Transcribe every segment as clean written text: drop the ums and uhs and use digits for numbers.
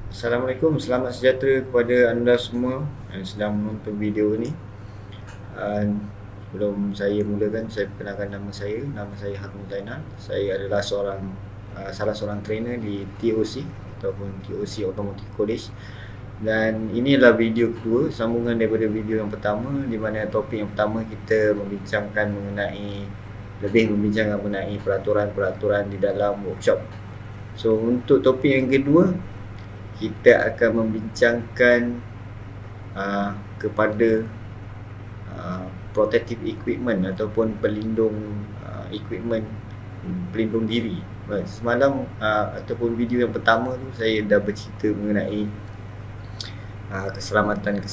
Assalamualaikum, selamat sejahtera kepada anda semua yang sedang menonton video ini. Sebelum saya mulakan, saya perkenalkan nama saya. Nama saya Harun Zainal. Saya adalah salah seorang trainer di TOC ataupun TOC Automotive College. Dan ini adalah video kedua, sambungan daripada video yang pertama, di mana topik yang pertama kita membincangkan mengenai peraturan-peraturan di dalam workshop. So untuk topik yang kedua, kita akan membincangkan kepada protective equipment ataupun equipment pelindung diri. Semalam ataupun video yang pertama tu saya dah bercerita mengenai keselamatan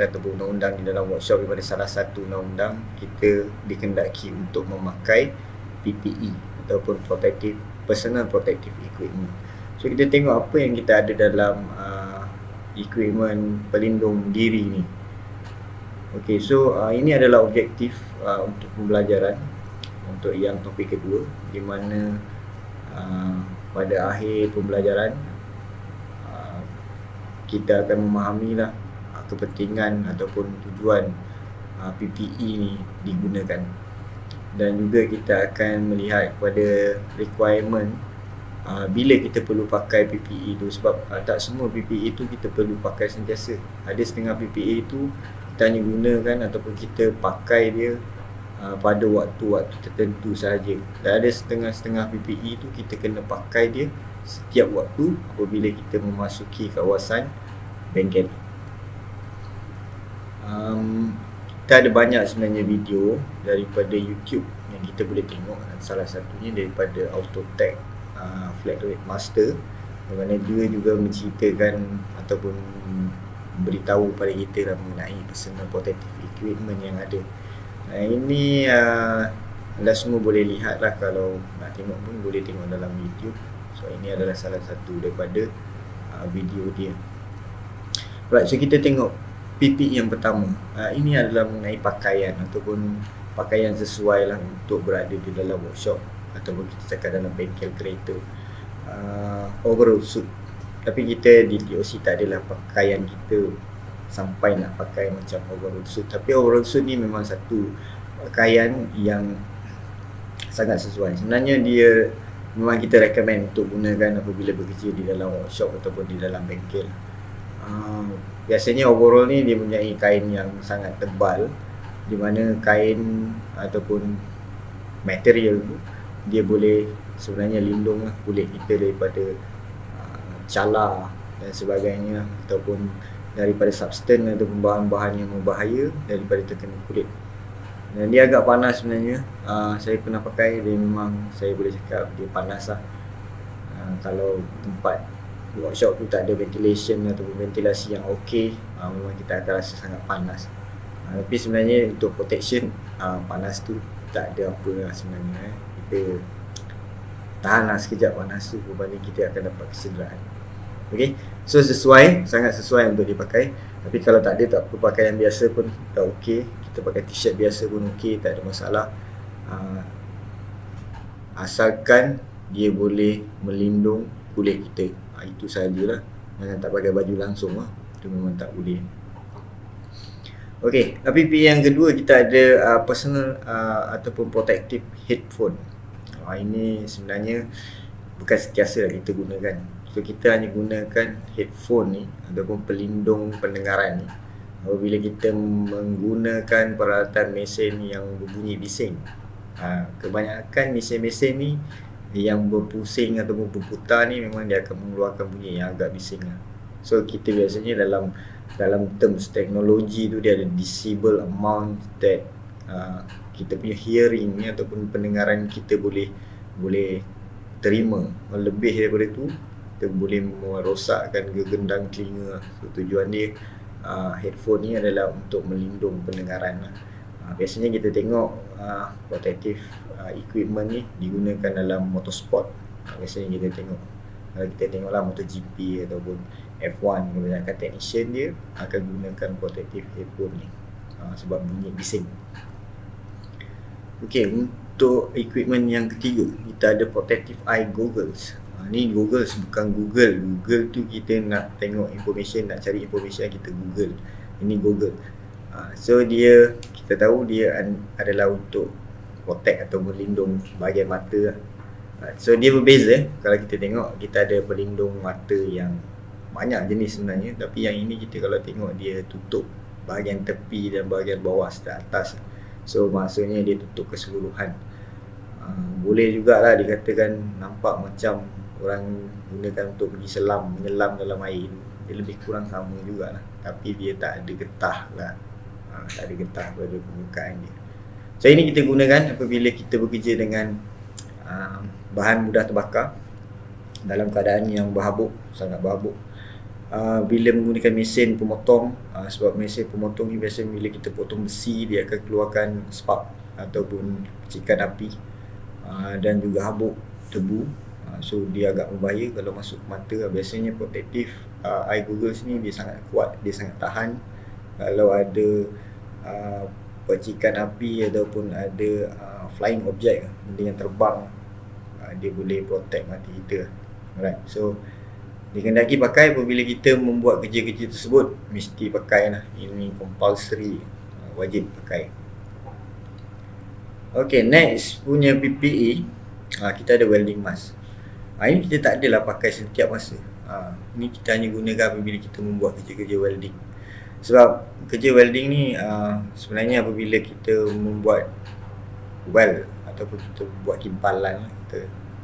ataupun undang-undang di dalam workshop, daripada salah satu undang-undang kita dikendaki untuk memakai PPE ataupun personal protective equipment. So kita tengok apa yang kita ada dalam equipment pelindung diri ni. Okay, so ini adalah objektif untuk pembelajaran untuk yang topik kedua, di mana pada akhir pembelajaran kita akan memahami lah kepentingan ataupun tujuan PPE ni digunakan, dan juga kita akan melihat kepada requirement bila kita perlu pakai PPE tu. Sebab tak semua PPE tu kita perlu pakai sentiasa. Ada setengah PPE tu kita hanya gunakan ataupun kita pakai dia pada waktu-waktu tertentu sahaja. Dan ada setengah-setengah PPE tu kita kena pakai dia setiap waktu apabila kita memasuki kawasan bengkel. Kita ada banyak sebenarnya video daripada YouTube yang kita boleh tengok. Salah satunya daripada Autotech Flat Rate Master, di mana dia juga menceritakan ataupun beritahu pada kita mengenai personal protective equipment yang ada. Ini anda semua boleh lihat lah, kalau nak tengok pun boleh tengok dalam YouTube. So ini adalah salah satu daripada video dia. Right, so kita tengok PPE yang pertama. Ini adalah mengenai pakaian ataupun pakaian sesuai lah untuk berada di dalam workshop ataupun kita cakap dalam bengkel kereta. Overall suit. Tapi kita di TOC tak adalah pakaian kita sampai nak pakai macam overall suit. Tapi overall suit ni memang satu pakaian yang sangat sesuai. Sebenarnya dia memang kita recommend untuk gunakan apabila bekerja di dalam workshop ataupun di dalam bengkel. Biasanya overall ni dia mempunyai kain yang sangat tebal, di mana kain ataupun material tu dia boleh sebenarnya lindung kulit kita daripada cala dan sebagainya, ataupun daripada substan ataupun bahan-bahan yang berbahaya daripada terkena kulit. Dan dia agak panas sebenarnya. Saya pernah pakai, dia memang saya boleh cakap dia panas lah. Kalau tempat workshop tu tak ada ventilation ataupun ventilasi yang okey, memang kita akan rasa sangat panas. Tapi sebenarnya untuk protection, panas tu tak ada apa lah sebenarnya. Kita tahanlah sekejap panas tu, berbanding kita akan dapat kecederaan. Okay, so sangat sesuai untuk dipakai. Tapi kalau tak ada, tak perlu pakai yang biasa pun dah okey. Kita pakai t-shirt biasa pun okey, tak ada masalah. Asalkan dia boleh melindung kulit kita, itu sahajalah. Jangan tak pakai baju langsung lah, itu memang tak boleh. Okey, PPE yang kedua kita ada personal ataupun protective headphone. Ini sebenarnya bukan sentiasa lah kita gunakan. So kita hanya gunakan headphone ni ataupun pelindung pendengaran ni apabila kita menggunakan peralatan mesin yang berbunyi bising. Kebanyakan mesin-mesin ni yang berpusing ataupun berputar ni memang dia akan mengeluarkan bunyi yang agak bising lah. So kita biasanya dalam terms teknologi tu dia ada disable amount that kita punya hearing ni ataupun pendengaran kita boleh terima. Lebih daripada tu kita boleh merosakkan gendang telinga. So tujuan dia headphone ni adalah untuk melindung pendengaran lah. Biasanya kita tengok protective equipment ni digunakan dalam motorsport. Biasanya kita tengok, kalau kita tengoklah MotoGP ataupun F1, kebanyakan technician dia akan gunakan protective headphone ni sebab bunyi bising. Okey, untuk equipment yang ketiga kita ada protective eye goggles. Ni Google, bukan Google. Google tu kita nak tengok information, nak cari information kita Google. Ini Google. So dia, kita tahu dia adalah untuk protect atau melindung bahagian mata lah. So dia berbeza. Kalau kita tengok, kita ada pelindung mata yang banyak jenis sebenarnya, tapi yang ini kita kalau tengok dia tutup bahagian tepi dan bahagian bawah serta atas. So maksudnya dia tutup keseluruhan. Boleh jugalah dikatakan nampak macam orang gunakan untuk pergi menyelam dalam air. Dia lebih kurang sama jugalah, tapi dia tak ada getah lah. Tak ada getah pada permukaan dia. So ini kita gunakan apabila kita bekerja dengan bahan mudah terbakar dalam keadaan yang berhabuk, sangat berhabuk. Bila menggunakan mesin pemotong, sebab mesin pemotong ni biasanya bila kita potong besi, dia akan keluarkan spark ataupun percikan api, dan juga habuk, tebu. So dia agak berbahaya kalau masuk mata. Biasanya protektif eye goggles ni dia sangat kuat, dia sangat tahan. Kalau ada percikan api ataupun ada flying object, benda yang terbang, dia boleh protect mata kita. Alright, so dikendaki pakai apabila kita membuat kerja-kerja tersebut, mesti pakai lah. Ini compulsory, wajib pakai. Okay, next punya PPE, kita ada welding mask. Ini kita tak adalah pakai setiap masa. Ini kita hanya gunakan apabila kita membuat kerja-kerja welding. Sebab kerja welding ni sebenarnya apabila kita membuat weld ataupun kita buat kimpalan,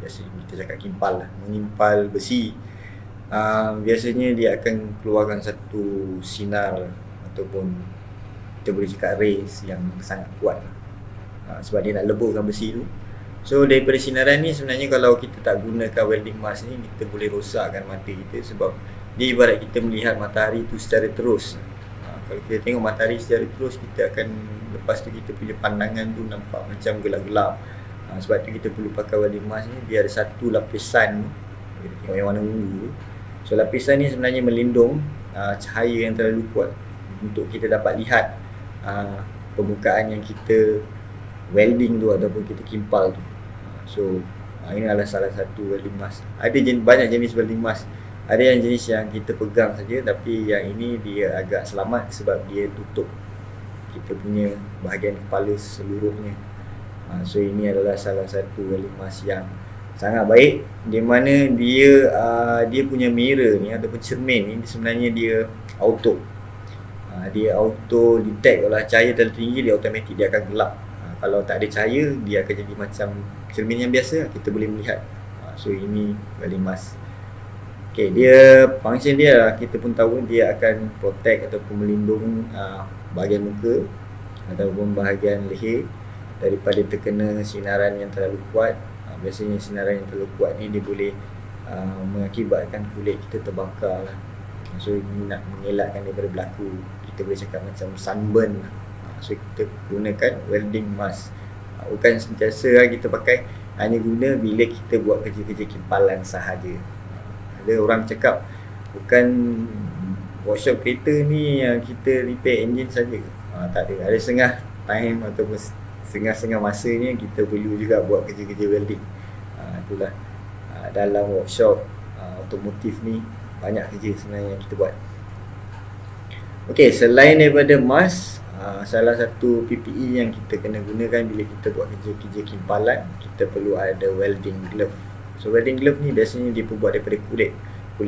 biasanya kita cakap kimpal lah, mengimpal besi, biasanya dia akan keluarkan satu sinar ataupun kita boleh cakap rays yang sangat kuat, sebab dia nak leburkan besi tu. So daripada sinaran ni sebenarnya kalau kita tak gunakan welding mask ni, kita boleh rosakkan mata kita, sebab dia ibarat kita melihat matahari tu secara terus. Kalau kita tengok matahari secara terus, kita akan, lepas tu kita punya pandangan tu nampak macam gelap-gelap. Sebab tu kita perlu pakai welding mask ni. Dia ada satu lapisan, kita tengok yang warna ungu tu. So lapisan ni sebenarnya melindung cahaya yang terlalu kuat untuk kita dapat lihat permukaan yang kita welding tu ataupun kita kimpal tu. So ini adalah salah satu welding mask. Ada banyak jenis welding mask. Ada yang jenis yang kita pegang saja, tapi yang ini dia agak selamat sebab dia tutup kita punya bahagian kepala seluruhnya. So ini adalah salah satu welding mask yang sangat baik, di mana dia punya mirror ni ataupun cermin ni sebenarnya dia auto. Dia auto detect kalau cahaya terlalu tinggi, dia automatik dia akan gelap. Kalau tak ada cahaya, dia akan jadi macam cermin yang biasa, kita boleh melihat. So ini welding mask. Okay, dia function dia kita pun tahu dia akan protect ataupun melindung bahagian muka ataupun bahagian leher daripada terkena sinaran yang terlalu kuat. Biasanya sinaran yang terlalu kuat ni dia boleh mengakibatkan kulit kita terbakar lah. So ini nak mengelakkan daripada berlaku, kita boleh cakap macam sunburn. So kita gunakan welding mask. Bukan sentiasa kita pakai, hanya guna bila kita buat kerja-kerja kimpalan sahaja. Ada orang cakap bukan workshop kereta ni yang kita repair enjin saja. Tak ada. Ada setengah time ataupun setengah masanya kita perlu juga buat kerja-kerja welding. Itulah dalam workshop otomotif ni banyak kerja sebenarnya yang kita buat. Okey, selain daripada mask, salah satu PPE yang kita kena gunakan bila kita buat kerja-kerja kimpalan, kita perlu ada welding glove. So welding glove ni biasanya dia terbuat daripada kulit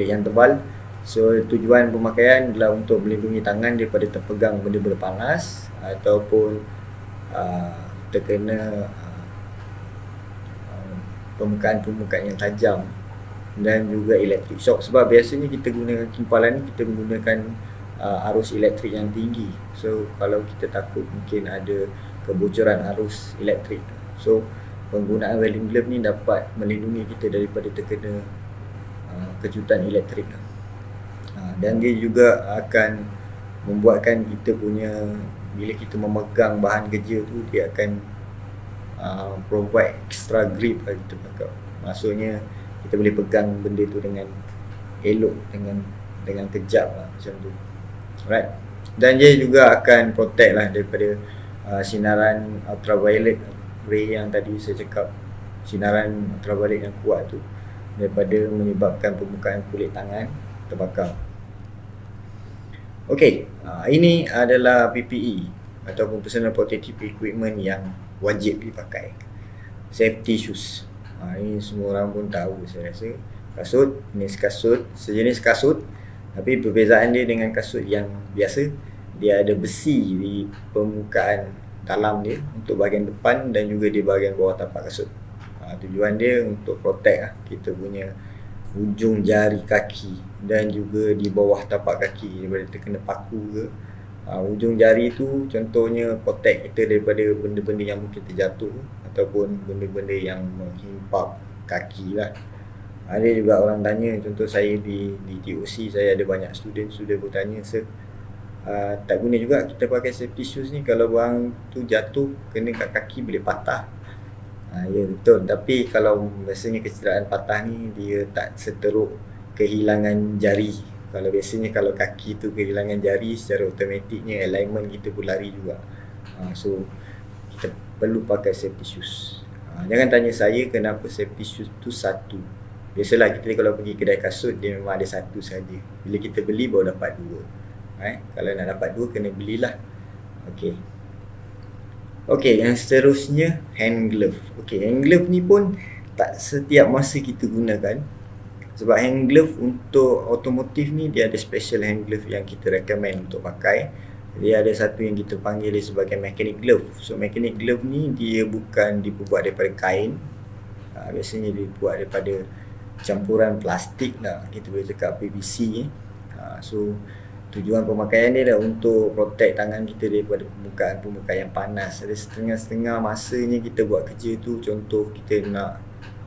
yang tebal. So tujuan pemakaian adalah untuk melindungi tangan daripada terpegang benda-benda panas ataupun terkena permukaan-permukaan yang tajam dan juga electric shock. Sebab biasanya kita gunakan kimpalan ni, kita menggunakan arus elektrik yang tinggi. So kalau kita takut mungkin ada kebocoran arus elektrik, so penggunaan welding glove ni dapat melindungi kita daripada terkena kejutan elektrik. Dan dia juga akan membuatkan kita punya, bila kita memegang bahan kerja tu, dia akan provide extra grip bagi kita pakai. Maksudnya kita boleh pegang benda tu dengan elok, dengan kejap lah, macam tu. Alright. Dan dia juga akan protect lah daripada sinaran ultraviolet ray yang tadi saya cakap, sinaran ultraviolet yang kuat tu. daripada menyebabkan permukaan kulit tangan terbakar. Okey, ini adalah PPE ataupun personal protective equipment yang wajib dipakai. Safety shoes. Ini semua orang pun tahu saya rasa. Kasut, jenis kasut, sejenis kasut, tapi perbezaan dia dengan kasut yang biasa, dia ada besi di permukaan dalam dia untuk bahagian depan dan juga di bahagian bawah tapak kasut. Tujuan dia untuk protect kita punya ujung jari kaki dan juga di bawah tapak kaki daripada terkena paku ke. Ujung jari tu contohnya protect kita daripada benda-benda yang mungkin terjatuh ataupun benda-benda yang menghimpap kaki lah. Ada juga orang tanya, contoh saya di TOC, saya ada banyak student bertanya, "Sir, tak guna juga kita pakai safety shoes ni, kalau barang tu jatuh kena kat kaki boleh patah." Ya betul, tapi kalau biasanya kecederaan patah ni dia tak seteruk kehilangan jari. Kalau biasanya kalau kaki tu kehilangan jari, secara automatiknya alignment kita pun lari juga. So kita perlu pakai safety shoes. Jangan tanya saya kenapa safety shoes tu satu. Biasalah kita kalau pergi kedai kasut, dia memang ada satu saja. Bila kita beli baru dapat dua. Kalau nak dapat dua kena belilah. Okey, yang seterusnya hand glove. Hand glove ni pun tak setiap masa kita gunakan. Sebab hand glove untuk otomotif ni dia ada special hand glove yang kita recommend untuk pakai. Dia ada satu yang kita panggil dia sebagai mechanic glove. So mechanic glove ni dia bukan dibuat daripada kain. Biasanya dibuat daripada campuran plastik lah, kita boleh cakap PVC. So tujuan pemakaian dia adalah untuk protect tangan kita daripada permukaan yang panas. Ada setengah-setengah masanya kita buat kerja tu, contoh kita nak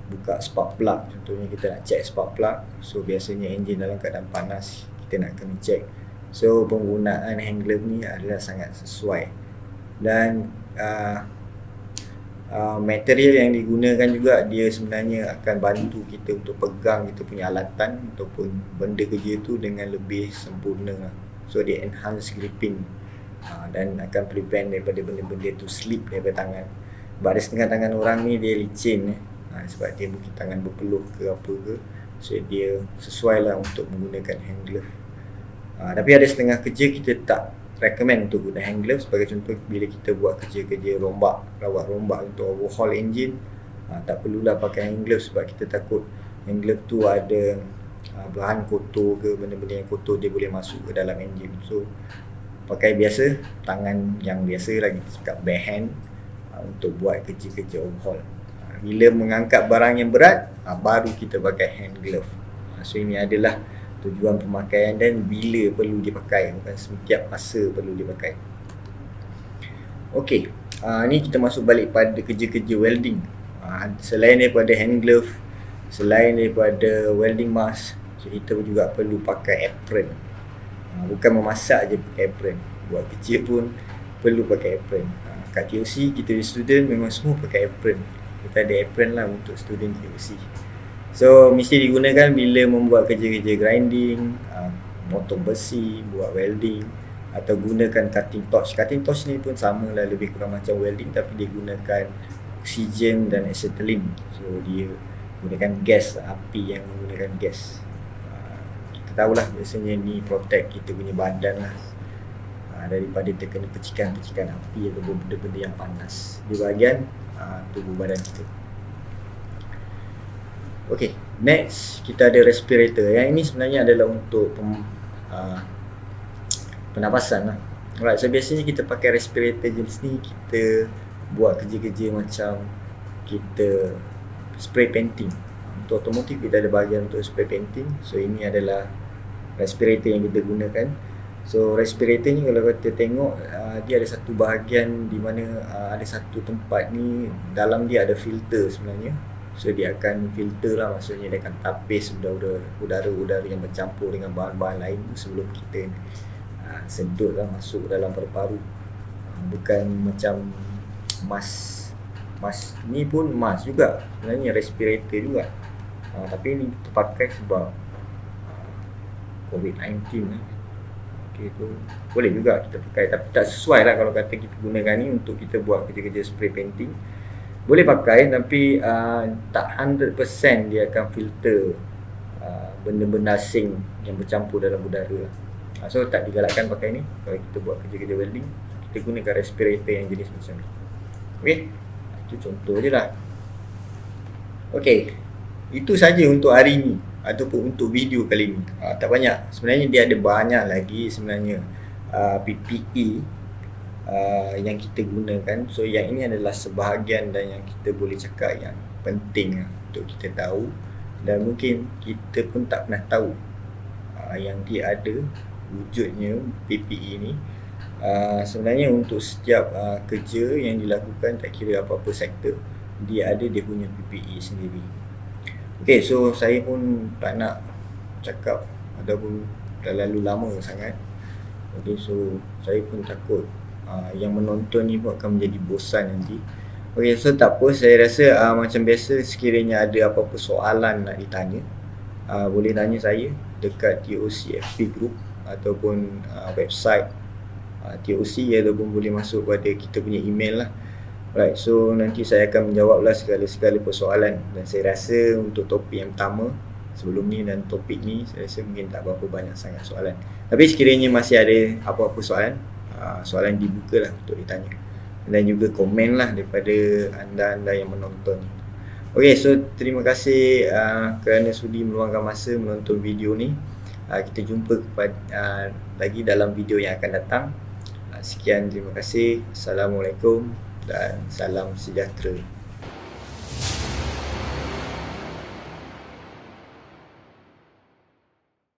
buka spark plug, contohnya kita nak check spark plug. So biasanya enjin dalam keadaan panas, kita nak kena check. So penggunaan hand glove ni adalah sangat sesuai. Dan material yang digunakan juga dia sebenarnya akan bantu kita untuk pegang kita punya alatan ataupun benda kerja tu dengan lebih sempurna. So dia enhance gripping dan akan prevent daripada benda-benda tu slip daripada tangan. Sebab ada setengah tangan orang ni dia licin sebab dia mungkin tangan berpeluh ke apa ke. So dia sesuai lah untuk menggunakan hand glove. Tapi ada setengah kerja kita tak recommend untuk guna hand glove. Sebagai contoh, bila kita buat kerja-kerja rawat rombak untuk overhaul engine, tak perlulah pakai hand glove sebab kita takut hand glove tu ada bahan kotor ke, benda-benda yang kotor dia boleh masuk ke dalam engine. So pakai biasa, tangan yang biasa lagi, kita cakap bare hand, untuk buat kerja-kerja overhaul. Bila mengangkat barang yang berat, baru kita pakai hand glove. So ini adalah tujuan pemakaian dan bila perlu dipakai, bukan setiap masa perlu dipakai. Ni kita masuk balik pada kerja-kerja welding. Selain daripada hand glove, selain daripada welding mask, so kita juga perlu pakai apron. Bukan memasak je pakai apron, buat kerja pun perlu pakai apron. Kat TOC kita di student memang semua pakai apron. Kita ada apron lah untuk student TOC. So mesti digunakan bila membuat kerja-kerja grinding, motong besi, buat welding, atau gunakan cutting torch. Cutting torch ni pun sama lah, lebih kurang macam welding tapi dia gunakan oksigen dan acetylene. So dia gunakan gas, api yang menggunakan gas. Kita tahulah biasanya ni protect kita punya badan lah daripada terkena percikan-percikan api atau benda-benda yang panas di bahagian tubuh badan kita. Next kita ada respirator. Yang ini sebenarnya adalah untuk pernafasan lah. So biasanya kita pakai respirator jenis ni kita buat kerja-kerja macam kita spray painting. Untuk otomotif kita ada bahagian untuk spray painting. So ini adalah respirator yang kita gunakan. So respirator ni kalau kita tengok, dia ada satu bahagian di mana ada satu tempat ni, dalam dia ada filter sebenarnya. So dia akan filter lah, maksudnya dia akan tapis udara-udara yang bercampur dengan bahan-bahan lain sebelum kita sedut lah masuk dalam paru-paru. Bukan macam mask ni pun mask juga sebenarnya, respirator juga. Tapi ni kita pakai sebab COVID-19 tu boleh juga kita pakai, tapi tak sesuai lah kalau kata kita gunakan ni untuk kita buat kerja-kerja spray painting. boleh pakai, tapi tak 100% dia akan filter benda-benda asing yang bercampur dalam udara. So tak digalakkan pakai ni kalau kita buat kerja-kerja welding. Kita gunakan respirator yang jenis macam ni. Okey, itu contoh je lah. Okey, itu saja untuk hari ni ataupun untuk video kali ni. Tak banyak, sebenarnya dia ada banyak lagi sebenarnya PPE yang kita gunakan. So yang ini adalah sebahagian dan yang kita boleh cakap yang penting untuk kita tahu, dan mungkin kita pun tak pernah tahu yang dia ada wujudnya PPE ni. Sebenarnya untuk setiap kerja yang dilakukan, tak kira apa-apa sektor, dia ada dia punya PPE sendiri. Okay, so saya pun tak nak cakap ataupun terlalu lama sangat. Okay, so saya pun takut yang menonton ni pun akan menjadi bosan nanti. Okay, so tak apa, saya rasa macam biasa, sekiranya ada apa-apa soalan nak ditanya, boleh tanya saya dekat TOC FB Group ataupun website TOC, ataupun boleh masuk pada kita punya email lah. Right, so nanti saya akan menjawab lah segala-segala persoalan. Dan saya rasa untuk topik yang pertama sebelum ni dan topik ni, saya rasa mungkin tak berapa banyak sangat soalan. Tapi sekiranya masih ada apa-apa soalan, soalan dibuka lah untuk ditanya. Dan juga komen lah daripada anda-anda yang menonton ni. Okay, so terima kasih kerana sudi meluangkan masa menonton video ni. Kita jumpa lagi dalam video yang akan datang. Sekian, terima kasih. Assalamualaikum dan salam sejahtera.